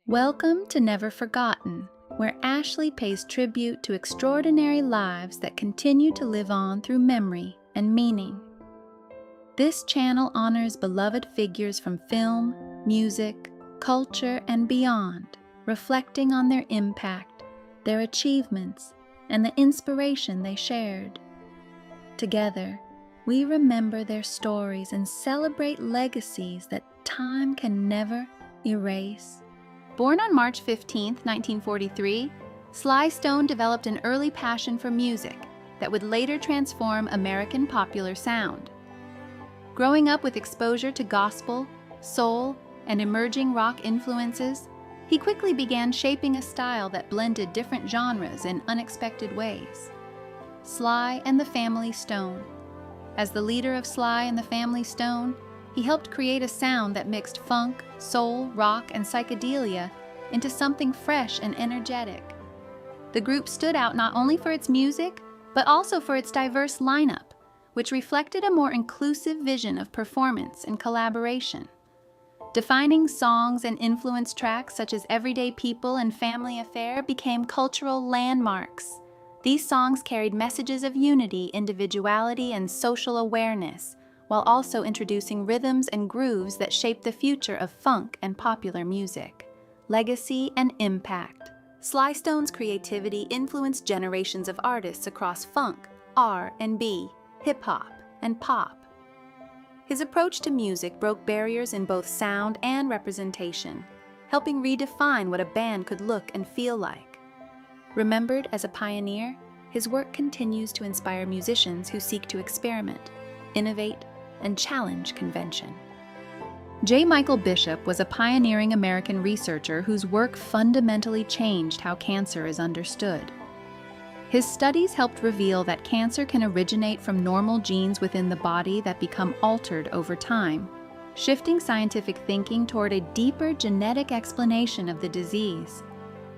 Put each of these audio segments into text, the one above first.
Welcome to Never Forgotten, where Ashley pays tribute to extraordinary lives that continue to live on through memory and meaning. This channel honors beloved figures from film, music, culture, and beyond, reflecting on their impact, their achievements, and the inspiration they shared. Together, we remember their stories and celebrate legacies that time can never erase. Born on March 15, 1943, Sly Stone developed an early passion for music that would later transform American popular sound. Growing up with exposure to gospel, soul, and emerging rock influences, he quickly began shaping a style that blended different genres in unexpected ways. Sly and the Family Stone. As the leader of Sly and the Family Stone, he helped create a sound that mixed funk, soul, rock, and psychedelia into something fresh and energetic. The group stood out not only for its music, but also for its diverse lineup, which reflected a more inclusive vision of performance and collaboration. Defining songs and influence tracks such as Everyday People and Family Affair became cultural landmarks. These songs carried messages of unity, individuality, and social awareness, while also introducing rhythms and grooves that shaped the future of funk and popular music. Legacy and impact. Sly Stone's creativity influenced generations of artists across funk, R&B, hip-hop, and pop. His approach to music broke barriers in both sound and representation, helping redefine what a band could look and feel like. Remembered as a pioneer, his work continues to inspire musicians who seek to experiment, innovate, and challenge convention. J. Michael Bishop was a pioneering American researcher whose work fundamentally changed how cancer is understood. His studies helped reveal that cancer can originate from normal genes within the body that become altered over time, shifting scientific thinking toward a deeper genetic explanation of the disease.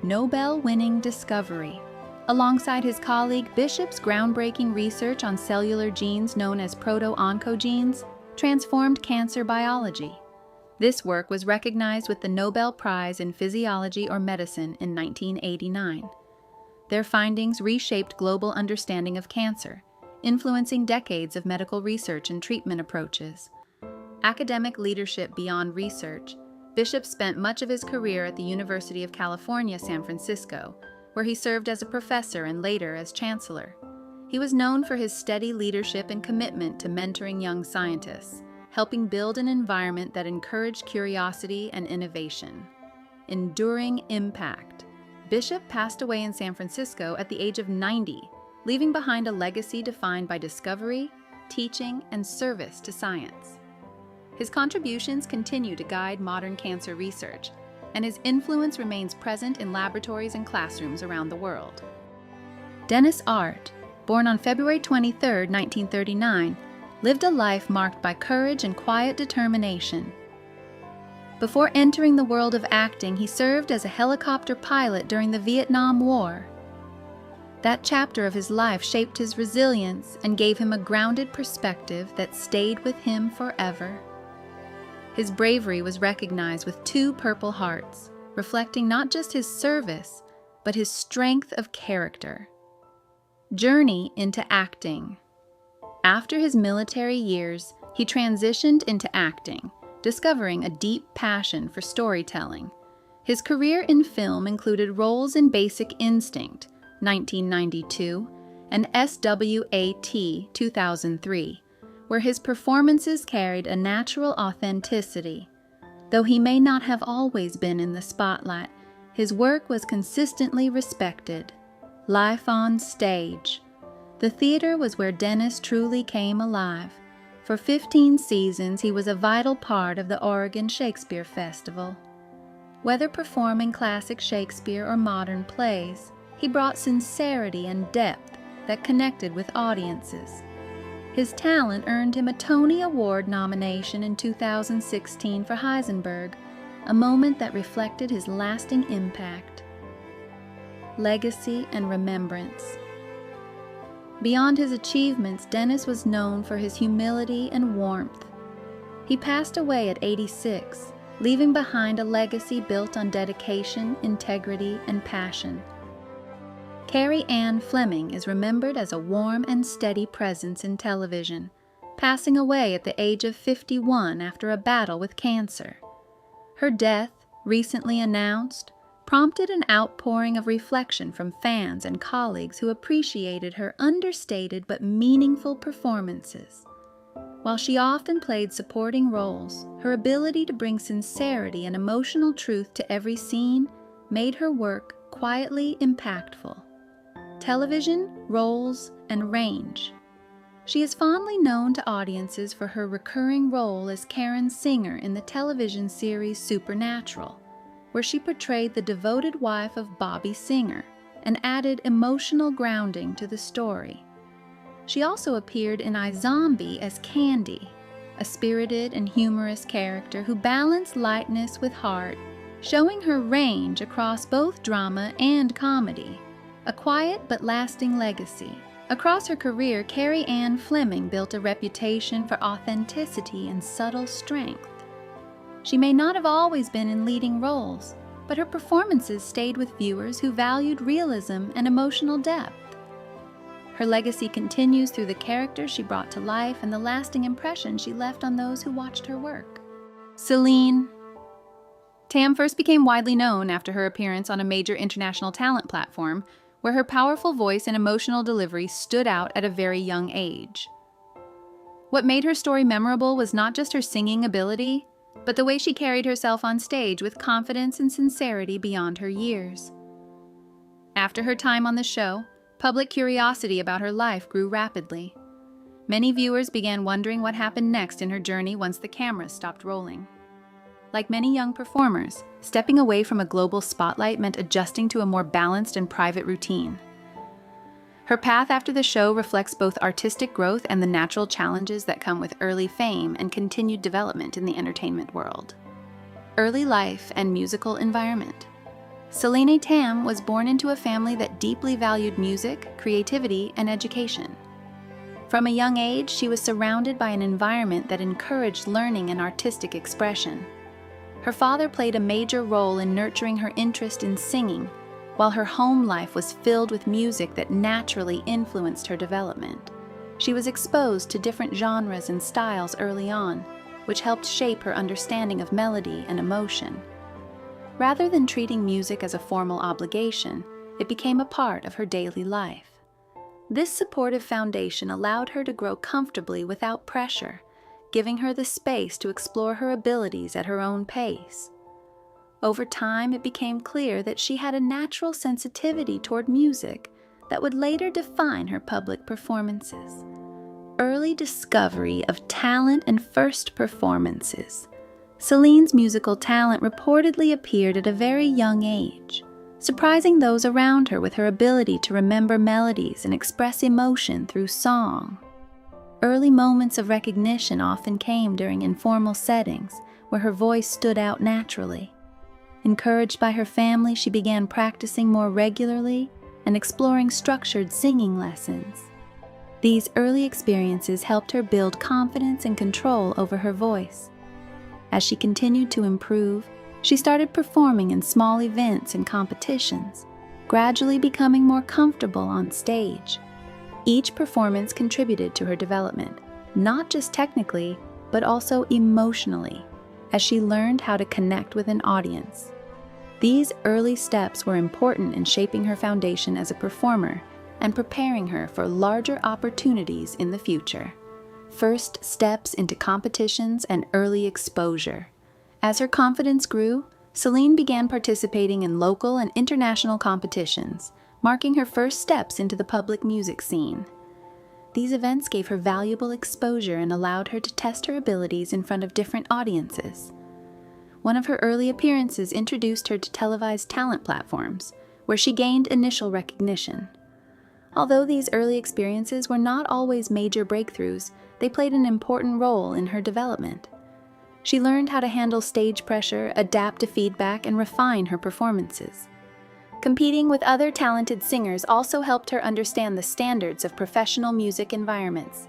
Nobel-winning discovery. Alongside his colleague, Bishop's groundbreaking research on cellular genes known as proto-oncogenes transformed cancer biology. This work was recognized with the Nobel Prize in Physiology or Medicine in 1989. Their findings reshaped global understanding of cancer, influencing decades of medical research and treatment approaches. Academic leadership beyond research. Bishop spent much of his career at the University of California, San Francisco, where he served as a professor and later as chancellor. He was known for his steady leadership and commitment to mentoring young scientists, helping build an environment that encouraged curiosity and innovation. Enduring impact. Bishop passed away in San Francisco at the age of 90, leaving behind a legacy defined by discovery, teaching, and service to science. His contributions continue to guide modern cancer research, and his influence remains present in laboratories and classrooms around the world. Dennis Art, born on February 23, 1939, lived a life marked by courage and quiet determination. Before entering the world of acting, he served as a helicopter pilot during the Vietnam War. That chapter of his life shaped his resilience and gave him a grounded perspective that stayed with him forever. His bravery was recognized with 2 Purple Hearts, reflecting not just his service, but his strength of character. Journey into acting. After his military years, he transitioned into acting, discovering a deep passion for storytelling. His career in film included roles in Basic Instinct, 1992, and SWAT, 2003. Where his performances carried a natural authenticity. Though he may not have always been in the spotlight, his work was consistently respected. Life on stage. The theater was where Dennis truly came alive. For 15 seasons, he was a vital part of the Oregon Shakespeare Festival. Whether performing classic Shakespeare or modern plays, he brought sincerity and depth that connected with audiences. His talent earned him a Tony Award nomination in 2016 for Heisenberg, a moment that reflected his lasting impact. Legacy and remembrance. Beyond his achievements, Dennis was known for his humility and warmth. He passed away at 86, leaving behind a legacy built on dedication, integrity, and passion. Carrie Fleming is remembered as a warm and steady presence in television, passing away at the age of 51 after a battle with cancer. Her death, recently announced, prompted an outpouring of reflection from fans and colleagues who appreciated her understated but meaningful performances. While she often played supporting roles, her ability to bring sincerity and emotional truth to every scene made her work quietly impactful. Television, roles, and range. She is fondly known to audiences for her recurring role as Karen Singer in the television series Supernatural, where she portrayed the devoted wife of Bobby Singer and added emotional grounding to the story. She also appeared in iZombie as Candy, a spirited and humorous character who balanced lightness with heart, showing her range across both drama and comedy, a quiet but lasting legacy. Across her career, Carrie Fleming built a reputation for authenticity and subtle strength. She may not have always been in leading roles, but her performances stayed with viewers who valued realism and emotional depth. Her legacy continues through the characters she brought to life and the lasting impression she left on those who watched her work. Selene Tam first became widely known after her appearance on a major international talent platform, where her powerful voice and emotional delivery stood out at a very young age. What made her story memorable was not just her singing ability, but the way she carried herself on stage with confidence and sincerity beyond her years. After her time on the show, public curiosity about her life grew rapidly. Many viewers began wondering what happened next in her journey once the cameras stopped rolling. Like many young performers, stepping away from a global spotlight meant adjusting to a more balanced and private routine. Her path after the show reflects both artistic growth and the natural challenges that come with early fame and continued development in the entertainment world. Early life and musical environment. Selene Tam was born into a family that deeply valued music, creativity, and education. From a young age, she was surrounded by an environment that encouraged learning and artistic expression. Her father played a major role in nurturing her interest in singing, while her home life was filled with music that naturally influenced her development. She was exposed to different genres and styles early on, which helped shape her understanding of melody and emotion. Rather than treating music as a formal obligation, it became a part of her daily life. This supportive foundation allowed her to grow comfortably without pressure, giving her the space to explore her abilities at her own pace. Over time, it became clear that she had a natural sensitivity toward music that would later define her public performances. Early discovery of talent and first performances. Selene's musical talent reportedly appeared at a very young age, surprising those around her with her ability to remember melodies and express emotion through song. Early moments of recognition often came during informal settings where her voice stood out naturally. Encouraged by her family, she began practicing more regularly and exploring structured singing lessons. These early experiences helped her build confidence and control over her voice. As she continued to improve, she started performing in small events and competitions, gradually becoming more comfortable on stage. Each performance contributed to her development, not just technically, but also emotionally, as she learned how to connect with an audience. These early steps were important in shaping her foundation as a performer and preparing her for larger opportunities in the future. First steps into competitions and early exposure. As her confidence grew, Selene began participating in local and international competitions, marking her first steps into the public music scene. These events gave her valuable exposure and allowed her to test her abilities in front of different audiences. One of her early appearances introduced her to televised talent platforms, where she gained initial recognition. Although these early experiences were not always major breakthroughs, they played an important role in her development. She learned how to handle stage pressure, adapt to feedback, and refine her performances. Competing with other talented singers also helped her understand the standards of professional music environments.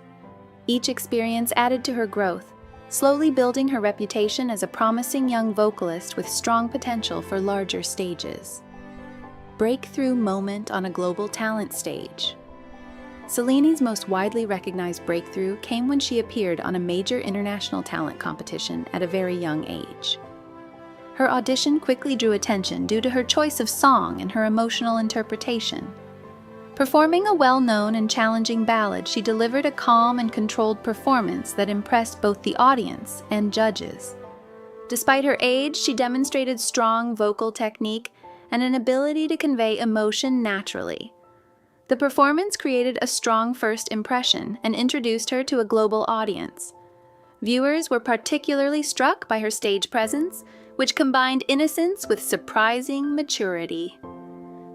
Each experience added to her growth, slowly building her reputation as a promising young vocalist with strong potential for larger stages. Breakthrough moment on a global talent stage. Selene's most widely recognized breakthrough came when she appeared on a major international talent competition at a very young age. Her audition quickly drew attention due to her choice of song and her emotional interpretation. Performing a well-known and challenging ballad, she delivered a calm and controlled performance that impressed both the audience and judges. Despite her age, she demonstrated strong vocal technique and an ability to convey emotion naturally. The performance created a strong first impression and introduced her to a global audience. Viewers were particularly struck by her stage presence, which combined innocence with surprising maturity.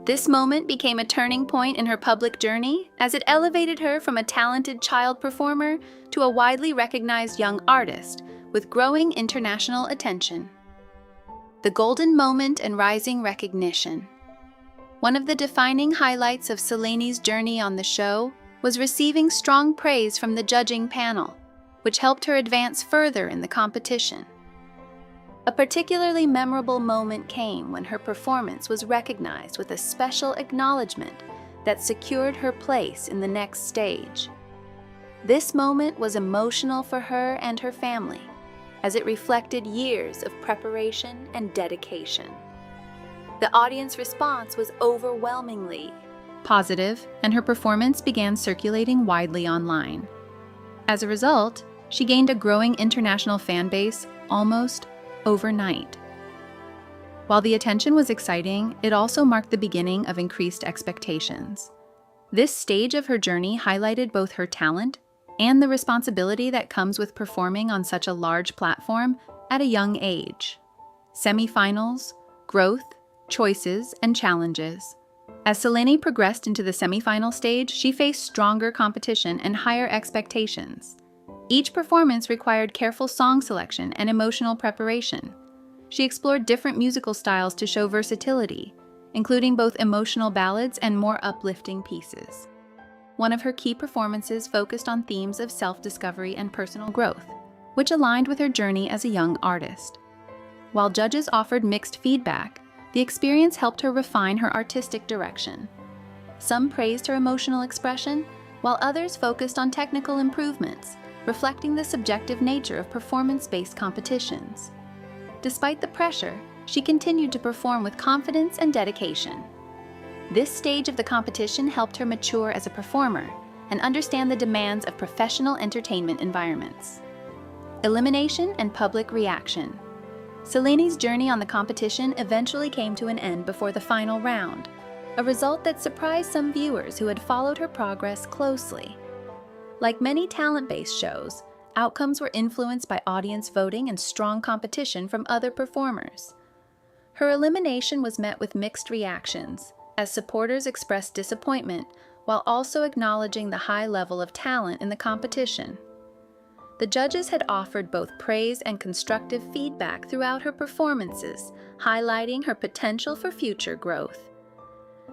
This moment became a turning point in her public journey, as it elevated her from a talented child performer to a widely recognized young artist with growing international attention. The golden moment and rising recognition. One of the defining highlights of Selene's journey on the show was receiving strong praise from the judging panel, which helped her advance further in the competition. A particularly memorable moment came when her performance was recognized with a special acknowledgement that secured her place in the next stage. This moment was emotional for her and her family, as it reflected years of preparation and dedication. The audience response was overwhelmingly positive, and her performance began circulating widely online. As a result, she gained a growing international fan base almost overnight. While the attention was exciting, it also marked the beginning of increased expectations. This stage of her journey highlighted both her talent and the responsibility that comes with performing on such a large platform at a young age. Semifinals, growth, choices, and challenges. As Selene progressed into the semifinal stage, she faced stronger competition and higher expectations. Each performance required careful song selection and emotional preparation. She explored different musical styles to show versatility, including both emotional ballads and more uplifting pieces. One of her key performances focused on themes of self-discovery and personal growth, which aligned with her journey as a young artist. While judges offered mixed feedback, the experience helped her refine her artistic direction. Some praised her emotional expression, while others focused on technical improvements, reflecting the subjective nature of performance-based competitions. Despite the pressure, she continued to perform with confidence and dedication. This stage of the competition helped her mature as a performer and understand the demands of professional entertainment environments. Elimination and public reaction. Selene's journey on the competition eventually came to an end before the final round, a result that surprised some viewers who had followed her progress closely. Like many talent-based shows, outcomes were influenced by audience voting and strong competition from other performers. Her elimination was met with mixed reactions, as supporters expressed disappointment while also acknowledging the high level of talent in the competition. The judges had offered both praise and constructive feedback throughout her performances, highlighting her potential for future growth.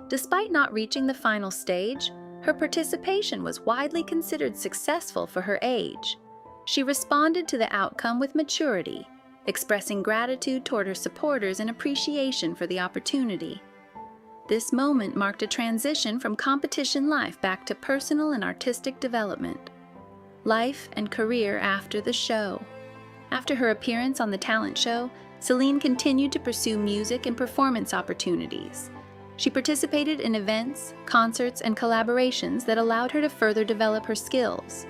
Despite not reaching the final stage, her participation was widely considered successful for her age. She responded to the outcome with maturity, expressing gratitude toward her supporters and appreciation for the opportunity. This moment marked a transition from competition life back to personal and artistic development. Life and career after the show. After her appearance on the talent show, Selene continued to pursue music and performance opportunities. She participated in events, concerts, and collaborations that allowed her to further develop her skills.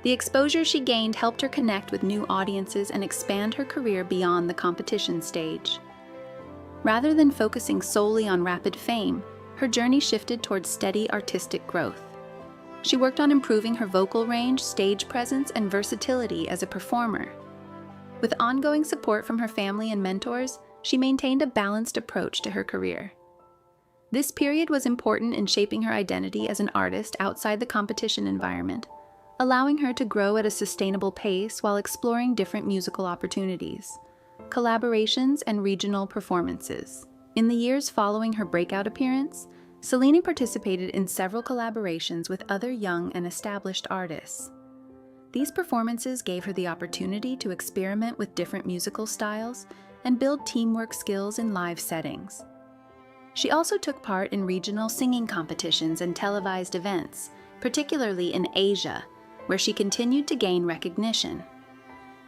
The exposure she gained helped her connect with new audiences and expand her career beyond the competition stage. Rather than focusing solely on rapid fame, her journey shifted towards steady artistic growth. She worked on improving her vocal range, stage presence, and versatility as a performer. With ongoing support from her family and mentors, she maintained a balanced approach to her career. This period was important in shaping her identity as an artist outside the competition environment, allowing her to grow at a sustainable pace while exploring different musical opportunities, collaborations, and regional performances. In the years following her breakout appearance, Selene participated in several collaborations with other young and established artists. These performances gave her the opportunity to experiment with different musical styles and build teamwork skills in live settings. She also took part in regional singing competitions and televised events, particularly in Asia, where she continued to gain recognition.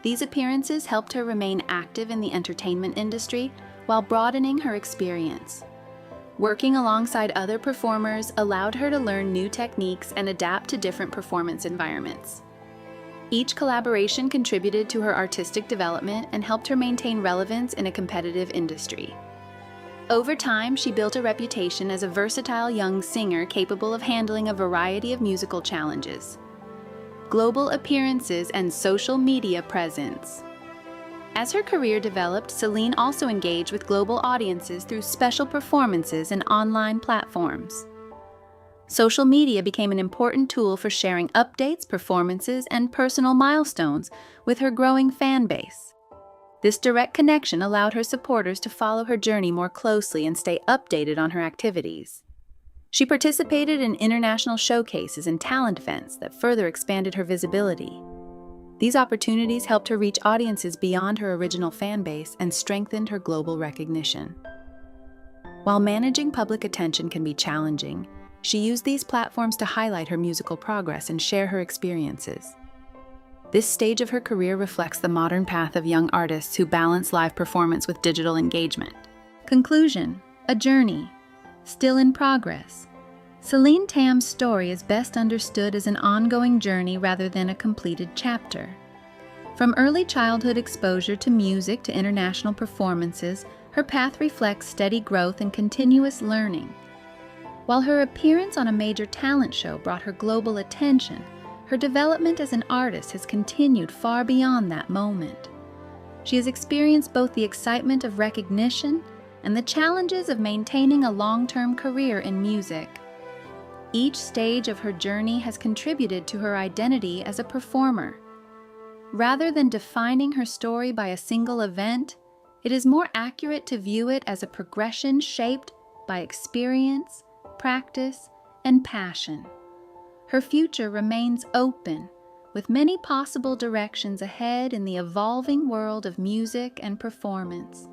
These appearances helped her remain active in the entertainment industry while broadening her experience. Working alongside other performers allowed her to learn new techniques and adapt to different performance environments. Each collaboration contributed to her artistic development and helped her maintain relevance in a competitive industry. Over time, she built a reputation as a versatile young singer capable of handling a variety of musical challenges. Global appearances and social media presence. As her career developed, Selene also engaged with global audiences through special performances and online platforms. Social media became an important tool for sharing updates, performances, and personal milestones with her growing fan base. This direct connection allowed her supporters to follow her journey more closely and stay updated on her activities. She participated in international showcases and talent events that further expanded her visibility. These opportunities helped her reach audiences beyond her original fan base and strengthened her global recognition. While managing public attention can be challenging, she used these platforms to highlight her musical progress and share her experiences. This stage of her career reflects the modern path of young artists who balance live performance with digital engagement. Conclusion: a journey, still in progress. Selene Tam's story is best understood as an ongoing journey rather than a completed chapter. From early childhood exposure to music to international performances, her path reflects steady growth and continuous learning. While her appearance on a major talent show brought her global attention, her development as an artist has continued far beyond that moment. She has experienced both the excitement of recognition and the challenges of maintaining a long-term career in music. Each stage of her journey has contributed to her identity as a performer. Rather than defining her story by a single event, it is more accurate to view it as a progression shaped by experience, practice, and passion. Her future remains open, with many possible directions ahead in the evolving world of music and performance.